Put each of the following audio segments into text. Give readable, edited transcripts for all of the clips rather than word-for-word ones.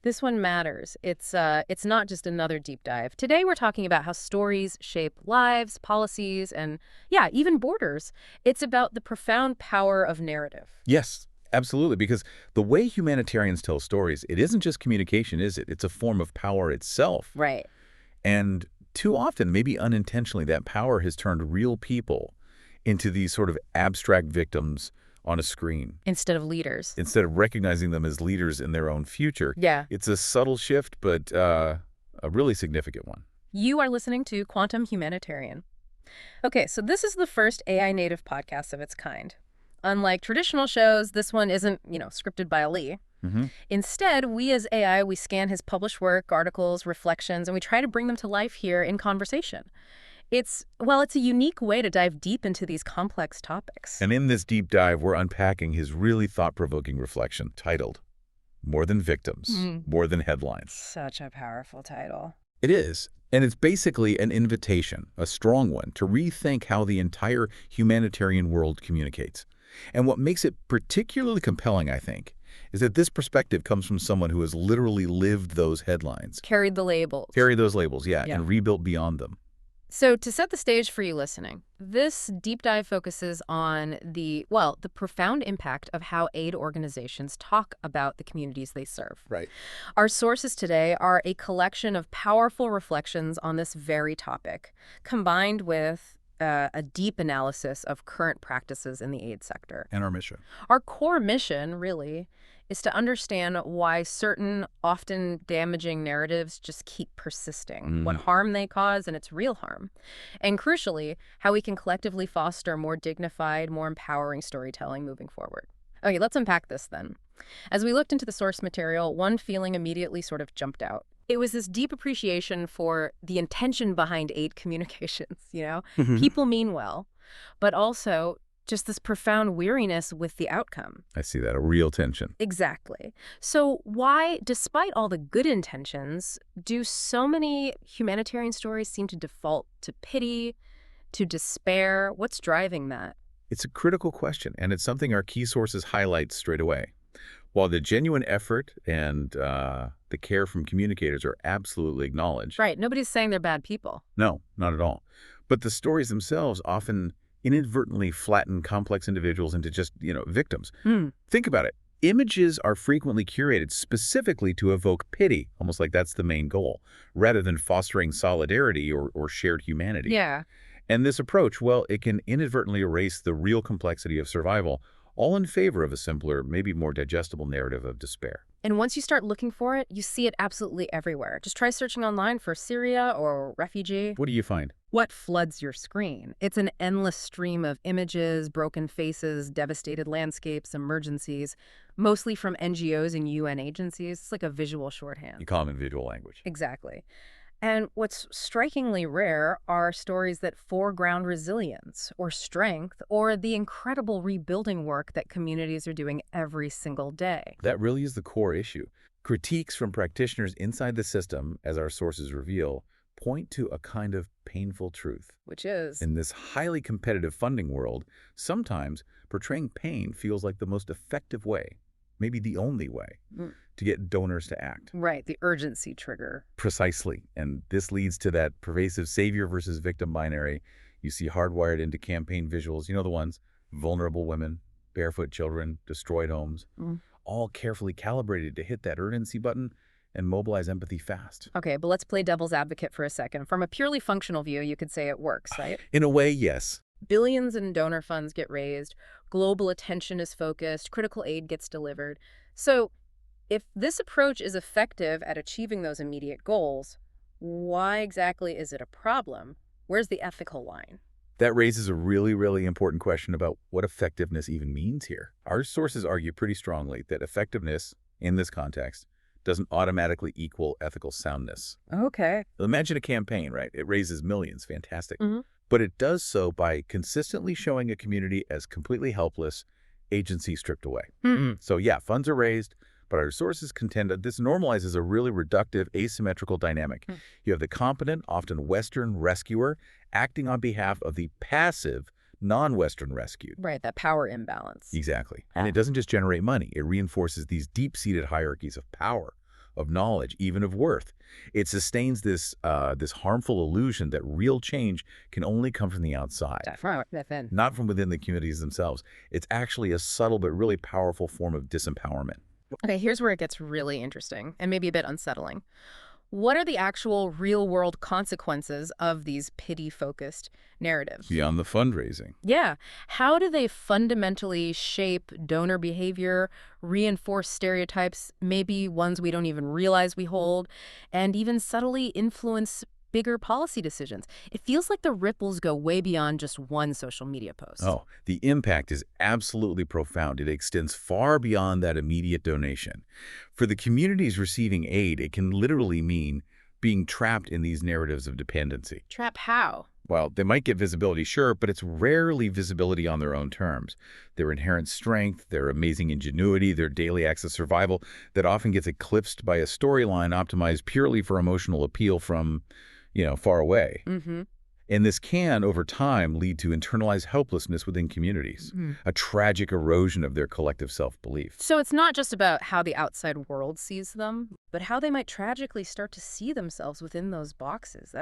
This one matters. It's not just another deep dive. Today we're talking about how stories shape lives, policies, and yeah, even borders. It's about the profound power of narrative. Yes, absolutely, because the way humanitarians tell stories, it isn't just communication, is it? It's a form of power itself. Right. And too often, maybe unintentionally, that power has turned real people into these sort of abstract victims on a screen. Instead of leaders. Instead of recognizing them as leaders in their own future. Yeah. It's a subtle shift, but a really significant one. You are listening to Quantum Humanitarian. Okay, so this is the first AI native podcast of its kind. Unlike traditional shows, this one isn't, scripted by Ali. Instead, we as AI, we scan his published work, articles, reflections, and we try to bring them to life here in conversation. It's a unique way to dive deep into these complex topics. And in this deep dive, we're unpacking his really thought-provoking reflection titled, More Than Victims, More Than Headlines. Such a powerful title. It is. And it's basically an invitation, a strong one, to rethink how the entire humanitarian world communicates. And what makes it particularly compelling, I think, is that this perspective comes from someone who has literally lived those headlines. Carried the labels. Carried those labels, yeah, and rebuilt beyond them. So to set the stage for you listening, this deep dive focuses on the profound impact of how aid organizations talk about the communities they serve. Right. Our sources today are a collection of powerful reflections on this very topic, combined with a deep analysis of current practices in the aid sector. And our mission. Our core mission, really, is to understand why certain, often damaging narratives just keep persisting, what harm they cause, and its real harm. And crucially, how we can collectively foster more dignified, more empowering storytelling moving forward. Okay, let's unpack this then. As we looked into the source material, one feeling immediately sort of jumped out. It was this deep appreciation for the intention behind aid communications, People mean well, but also just this profound weariness with the outcome. I see that, a real tension. Exactly. So why, despite all the good intentions, do so many humanitarian stories seem to default to pity, to despair? What's driving that? It's a critical question, and it's something our key sources highlight straight away. While the genuine effort and the care from communicators are absolutely acknowledged. Right. Nobody's saying they're bad people. No, not at all. But the stories themselves often inadvertently flatten complex individuals into just, victims. Think about it. Images are frequently curated specifically to evoke pity, almost like that's the main goal, rather than fostering solidarity or shared humanity. Yeah. And this approach, it can inadvertently erase the real complexity of survival, all in favor of a simpler, maybe more digestible narrative of despair. And once you start looking for it, you see it absolutely everywhere. Just try searching online for Syria or refugee. What do you find? What floods your screen? It's an endless stream of images, broken faces, devastated landscapes, emergencies, mostly from NGOs and UN agencies. It's like a visual shorthand. You call them in visual language. Exactly. And what's strikingly rare are stories that foreground resilience or strength or the incredible rebuilding work that communities are doing every single day. That really is the core issue. Critiques from practitioners inside the system, as our sources reveal, point to a kind of painful truth. Which is? In this highly competitive funding world, sometimes portraying pain feels like the most effective way, maybe the only way, to get donors to act. Right, the urgency trigger. Precisely. And this leads to that pervasive savior versus victim binary you see hardwired into campaign visuals. You know the ones, vulnerable women, barefoot children, destroyed homes, all carefully calibrated to hit that urgency button and mobilize empathy fast. Okay, but let's play devil's advocate for a second. From a purely functional view, you could say it works, right? In a way, yes. Billions in donor funds get raised, global attention is focused, critical aid gets delivered. So if this approach is effective at achieving those immediate goals, why exactly is it a problem? Where's the ethical line? That raises a really, really important question about what effectiveness even means here. Our sources argue pretty strongly that effectiveness, in this context, doesn't automatically equal ethical soundness. Okay. Imagine a campaign, right? It raises millions, fantastic. But it does so by consistently showing a community as completely helpless, agency stripped away. So yeah, funds are raised, but our sources contend that this normalizes a really reductive, asymmetrical dynamic. You have the competent, often Western rescuer acting on behalf of the passive, non-Western rescued. Right, that power imbalance. Exactly. And it doesn't just generate money. It reinforces these deep-seated hierarchies of power, of knowledge, even of worth. It sustains this harmful illusion that real change can only come from the outside, Definitely. not from within the communities themselves. It's actually a subtle but really powerful form of disempowerment. Okay, here's where it gets really interesting and maybe a bit unsettling. What are the actual real-world consequences of these pity-focused narratives? Beyond the fundraising. Yeah. How do they fundamentally shape donor behavior, reinforce stereotypes, maybe ones we don't even realize we hold, and even subtly influence bigger policy decisions? It feels like the ripples go way beyond just one social media post. Oh, the impact is absolutely profound. It extends far beyond that immediate donation. For the communities receiving aid, it can literally mean being trapped in these narratives of dependency. Trap how? Well, they might get visibility, sure, but it's rarely visibility on their own terms. Their inherent strength, their amazing ingenuity, their daily acts of survival that often gets eclipsed by a storyline optimized purely for emotional appeal from, far away. Mm-hmm. And this can, over time, lead to internalized helplessness within communities, a tragic erosion of their collective self-belief. So it's not just about how the outside world sees them, but how they might tragically start to see themselves within those boxes.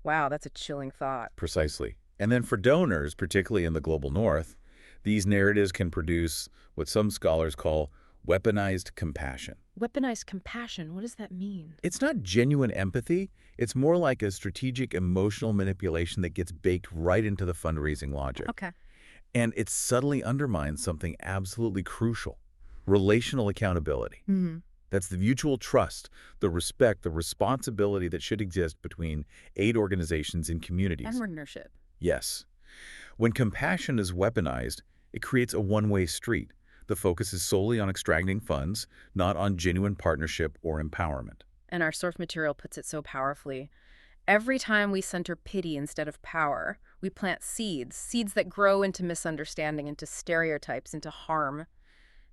Wow, that's a chilling thought. Precisely. And then for donors, particularly in the global north, these narratives can produce what some scholars call weaponized compassion. Weaponized compassion, what does that mean? It's not genuine empathy. It's more like a strategic emotional manipulation that gets baked right into the fundraising logic. Okay. And it subtly undermines something absolutely crucial: relational accountability. That's the mutual trust, the respect, the responsibility that should exist between aid organizations and communities. And partnership. Yes. When compassion is weaponized, it creates a one-way street. The focus is solely on extracting funds, not on genuine partnership or empowerment. And our source material puts it so powerfully. Every time we center pity instead of power, we plant seeds that grow into misunderstanding, into stereotypes, into harm.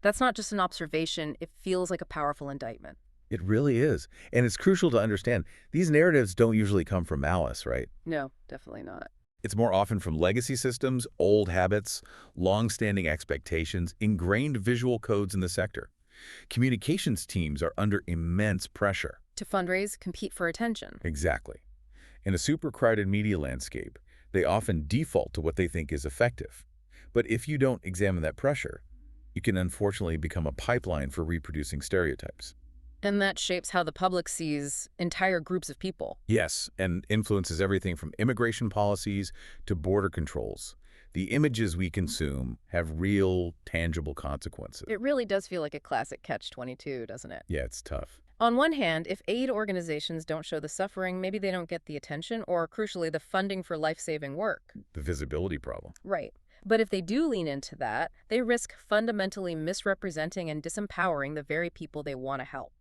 That's not just an observation, it feels like a powerful indictment. It really is. And it's crucial to understand, these narratives don't usually come from malice, right? No, definitely not. It's more often from legacy systems, old habits, long-standing expectations, ingrained visual codes in the sector. Communications teams are under immense pressure. To fundraise, compete for attention. Exactly. In a super crowded media landscape, they often default to what they think is effective. But if you don't examine that pressure, you can unfortunately become a pipeline for reproducing stereotypes. And that shapes how the public sees entire groups of people. Yes, and influences everything from immigration policies to border controls. The images we consume have real, tangible consequences. It really does feel like a classic catch-22, doesn't it? Yeah, it's tough. On one hand, if aid organizations don't show the suffering, maybe they don't get the attention or, crucially, the funding for life-saving work. The visibility problem. Right. But if they do lean into that, they risk fundamentally misrepresenting and disempowering the very people they want to help.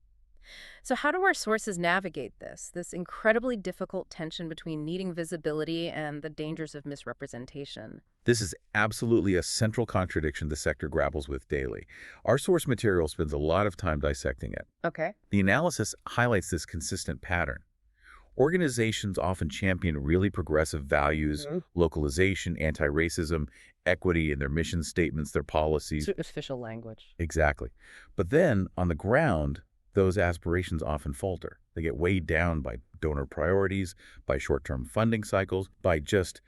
So how do our sources navigate this incredibly difficult tension between needing visibility and the dangers of misrepresentation? This is absolutely a central contradiction the sector grapples with daily. Our source material spends a lot of time dissecting it. Okay. The analysis highlights this consistent pattern. Organizations often champion really progressive values, localization, anti-racism, equity in their mission statements, their policies. Official language. Exactly. But then, on the ground, those aspirations often falter. They get weighed down by donor priorities, by short-term funding cycles, by just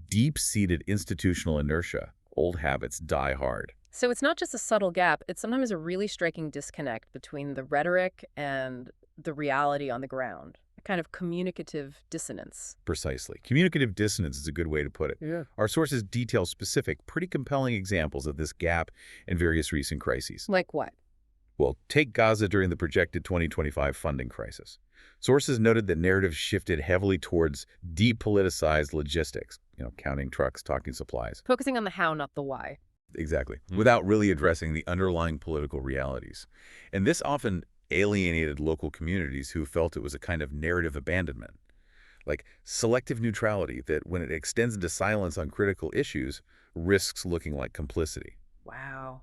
deep-seated institutional inertia. Old habits die hard. So it's not just a subtle gap, it's sometimes a really striking disconnect between the rhetoric and the reality on the ground. A kind of communicative dissonance. Precisely. Communicative dissonance is a good way to put it. Yeah. Our sources detail specific, pretty compelling examples of this gap in various recent crises. Like what? Well, take Gaza during the projected 2025 funding crisis. Sources noted that narratives shifted heavily towards depoliticized logistics, counting trucks, talking supplies. Focusing on the how, not the why. Exactly. Without really addressing the underlying political realities. And this often alienated local communities who felt it was a kind of narrative abandonment. Like selective neutrality that, when it extends into silence on critical issues, risks looking like complicity. Wow.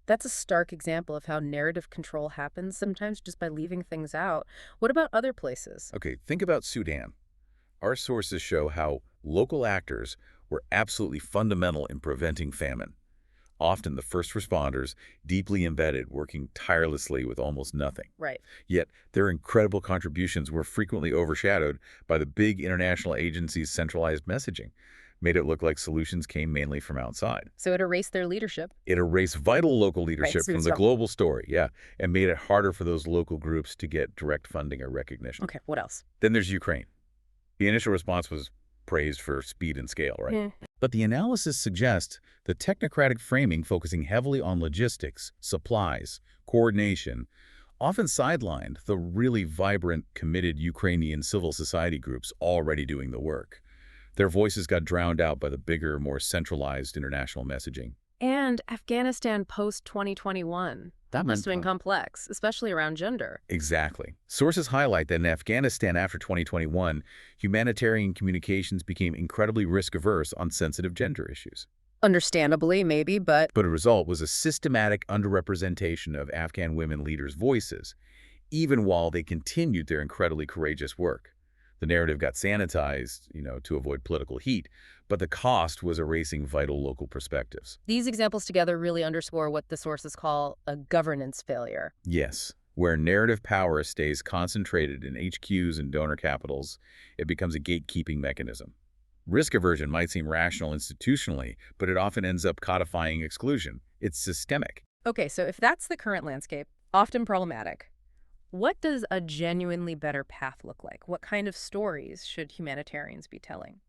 That's a stark example of how narrative control happens, sometimes just by leaving things out. What about other places? Okay, think about Sudan. Our sources show how local actors were absolutely fundamental in preventing famine. often the first responders, deeply embedded, working tirelessly with almost nothing. Right. Yet, their incredible contributions were frequently overshadowed by the big international agencies' centralized messaging, made it look like solutions came mainly from outside. So it erased their leadership. It erased vital local Right. leadership So from the global story, yeah, and made it harder for those local groups to get direct funding or recognition. Okay, what else? Then there's Ukraine. The initial response was praised for speed and scale, right? Yeah. But the analysis suggests the technocratic framing focusing heavily on logistics, supplies, coordination, often sidelined the really vibrant, committed Ukrainian civil society groups already doing the work. Their voices got drowned out by the bigger, more centralized international messaging. And Afghanistan post-2021. That must have been complex, especially around gender. Exactly. Sources highlight that in Afghanistan after 2021, humanitarian communications became incredibly risk-averse on sensitive gender issues. Understandably, maybe, but But a result was a systematic underrepresentation of Afghan women leaders' voices, even while they continued their incredibly courageous work. The narrative got sanitized, to avoid political heat, but the cost was erasing vital local perspectives. these examples together really underscore what the sources call a governance failure. Yes, where narrative power stays concentrated in HQs and donor capitals, it becomes a gatekeeping mechanism. Risk aversion might seem rational institutionally, but it often ends up codifying exclusion. It's systemic. Okay, so if that's the current landscape, often problematic, what does a genuinely better path look like? What kind of stories should humanitarians be telling?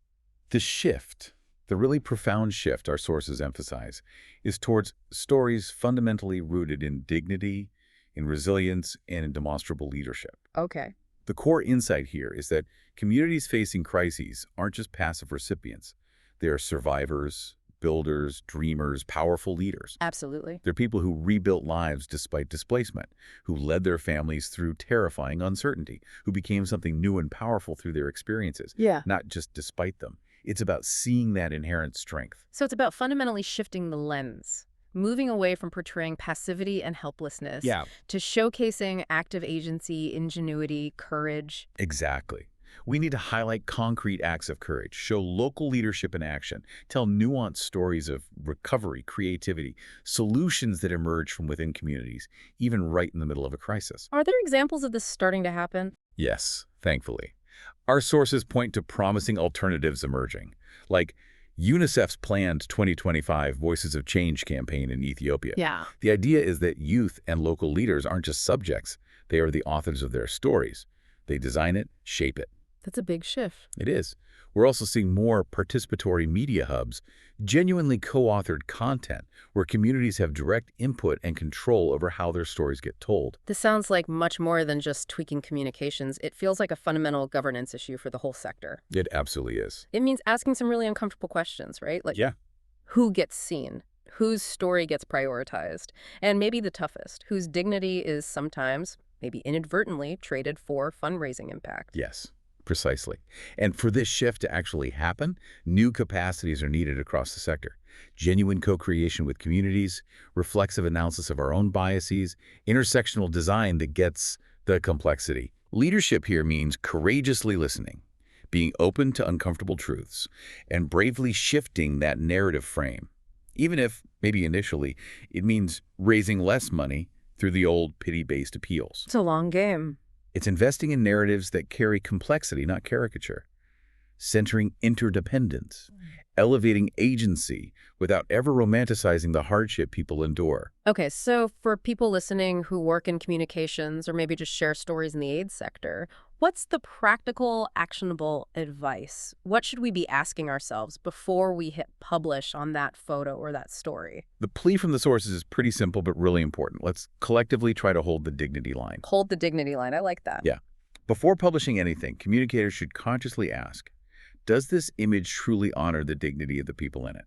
The shift, the really profound shift our sources emphasize, is towards stories fundamentally rooted in dignity, in resilience, and in demonstrable leadership. Okay. The core insight here is that communities facing crises aren't just passive recipients. They are survivors, builders, dreamers, powerful leaders. Absolutely. They're people who rebuilt lives despite displacement, who led their families through terrifying uncertainty, who became something new and powerful through their experiences, Yeah. not just despite them. It's about seeing that inherent strength. So it's about fundamentally shifting the lens, moving away from portraying passivity and helplessness to showcasing active agency, ingenuity, courage. Exactly. We need to highlight concrete acts of courage, show local leadership in action, tell nuanced stories of recovery, creativity, solutions that emerge from within communities, even right in the middle of a crisis. Are there examples of this starting to happen? Yes, thankfully. Our sources point to promising alternatives emerging, like UNICEF's planned 2025 Voices of Change campaign in Ethiopia. Yeah. The idea is that youth and local leaders aren't just subjects, they are the authors of their stories. They design it, shape it. That's a big shift. It is. We're also seeing more participatory media hubs, genuinely co-authored content where communities have direct input and control over how their stories get told. This sounds like much more than just tweaking communications. It feels like a fundamental governance issue for the whole sector. It absolutely is. It means asking some really uncomfortable questions, right? Like, Yeah. who gets seen? Whose story gets prioritized? And maybe the toughest, whose dignity is sometimes, maybe inadvertently, traded for fundraising impact. Yes. Precisely. And for this shift to actually happen, new capacities are needed across the sector. Genuine co-creation with communities, reflexive analysis of our own biases, intersectional design that gets the complexity. Leadership here means courageously listening, being open to uncomfortable truths, and bravely shifting that narrative frame. Even if, maybe initially, it means raising less money through the old pity-based appeals. It's a long game. It's investing in narratives that carry complexity, not caricature, centering interdependence, elevating agency without ever romanticizing the hardship people endure. Okay, so for people listening who work in communications or maybe just share stories in the aid sector, what's the practical, actionable advice? What should we be asking ourselves before we hit publish on that photo or that story? The plea from the sources is pretty simple but really important. Let's collectively try to hold the dignity line. Hold the dignity line. I like that. Yeah. Before publishing anything, communicators should consciously ask, does this image truly honor the dignity of the people in it?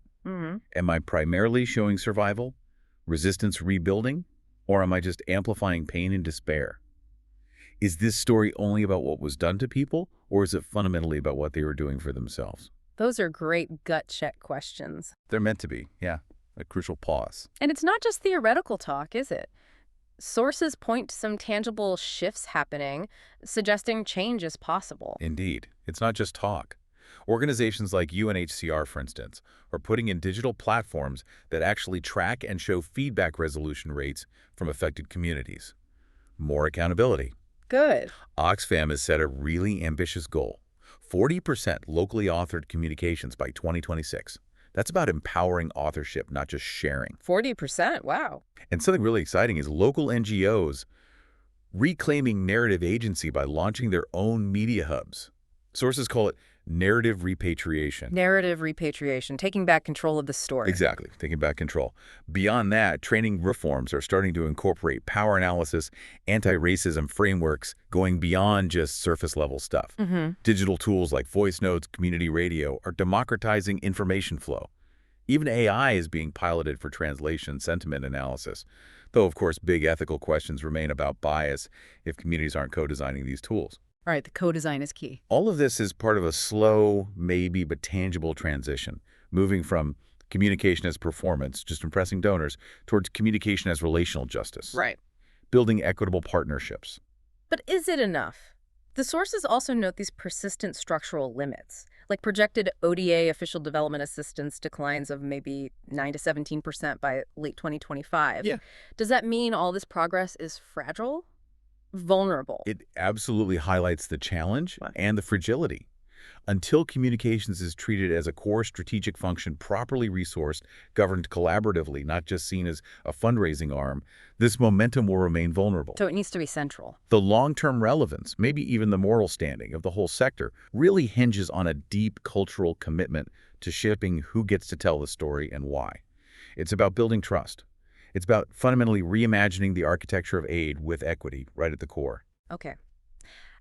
Am I primarily showing survival, resistance rebuilding, or am I just amplifying pain and despair? Is this story only about what was done to people, or is it fundamentally about what they were doing for themselves? Those are great gut check questions. They're meant to be, yeah. A crucial pause. And it's not just theoretical talk, is it? Sources point to some tangible shifts happening, suggesting change is possible. Indeed. It's not just talk. Organizations like UNHCR, for instance, are putting in digital platforms that actually track and show feedback resolution rates from affected communities. More accountability. Good. Oxfam has set a really ambitious goal: 40% locally authored communications by 2026. That's about empowering authorship, not just sharing. 40%? Wow. And something really exciting is local NGOs reclaiming narrative agency by launching their own media hubs. Sources call it narrative repatriation. Narrative repatriation, taking back control of the story. Exactly, taking back control. Beyond that, training reforms are starting to incorporate power analysis, anti-racism frameworks, going beyond just surface-level stuff. Digital tools like voice notes, community radio are democratizing information flow. Even AI is being piloted for translation sentiment analysis, though, of course, big ethical questions remain about bias if communities aren't co-designing these tools. All right, the co-design is key. All of this is part of a slow, maybe, but tangible transition, moving from communication as performance, just impressing donors, towards communication as relational justice. Right. Building equitable partnerships. But is it enough? The sources also note these persistent structural limits, like projected ODA official development assistance declines of maybe 9 to 17% by late 2025. Yeah. Does that mean all this progress is fragile? Vulnerable? It absolutely highlights the challenge and the fragility. Until communications is treated as a core strategic function, properly resourced, governed collaboratively, not just seen as a fundraising arm, this momentum will remain vulnerable. So it needs to be central. The long-term relevance, maybe even the moral standing of the whole sector, really hinges on a deep cultural commitment to shaping who gets to tell the story and why. It's about building trust. It's about fundamentally reimagining the architecture of aid with equity right at the core. Okay.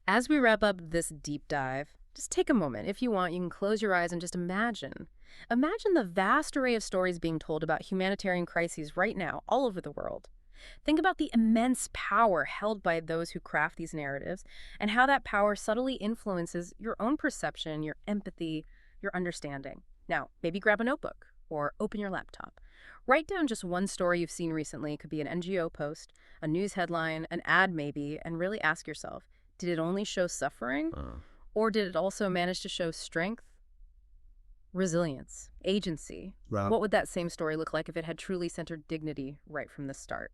As we wrap up this deep dive, just take a moment. If you want, you can close your eyes and just imagine. Imagine the vast array of stories being told about humanitarian crises right now all over the world. Think about the immense power held by those who craft these narratives and how that power subtly influences your own perception, your empathy, your understanding. Now, maybe grab a notebook or open your laptop. Write down just one story you've seen recently. It could be an NGO post, a news headline, an ad maybe, and really ask yourself, did it only show suffering? Or did it also manage to show strength, resilience, agency? Wow. What would that same story look like if it had truly centered dignity right from the start?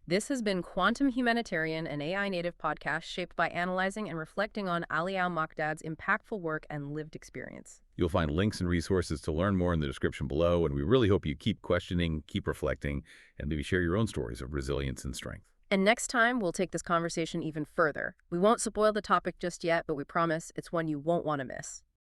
This has been Quantum Humanitarian, an AI native podcast shaped by analyzing and reflecting on Ali Al Mokdad's impactful work and lived experience. You'll find links and resources to learn more in the description below, and we really hope you keep questioning, keep reflecting, and maybe share your own stories of resilience and strength. And next time, we'll take this conversation even further. We won't spoil the topic just yet, but we promise it's one you won't want to miss.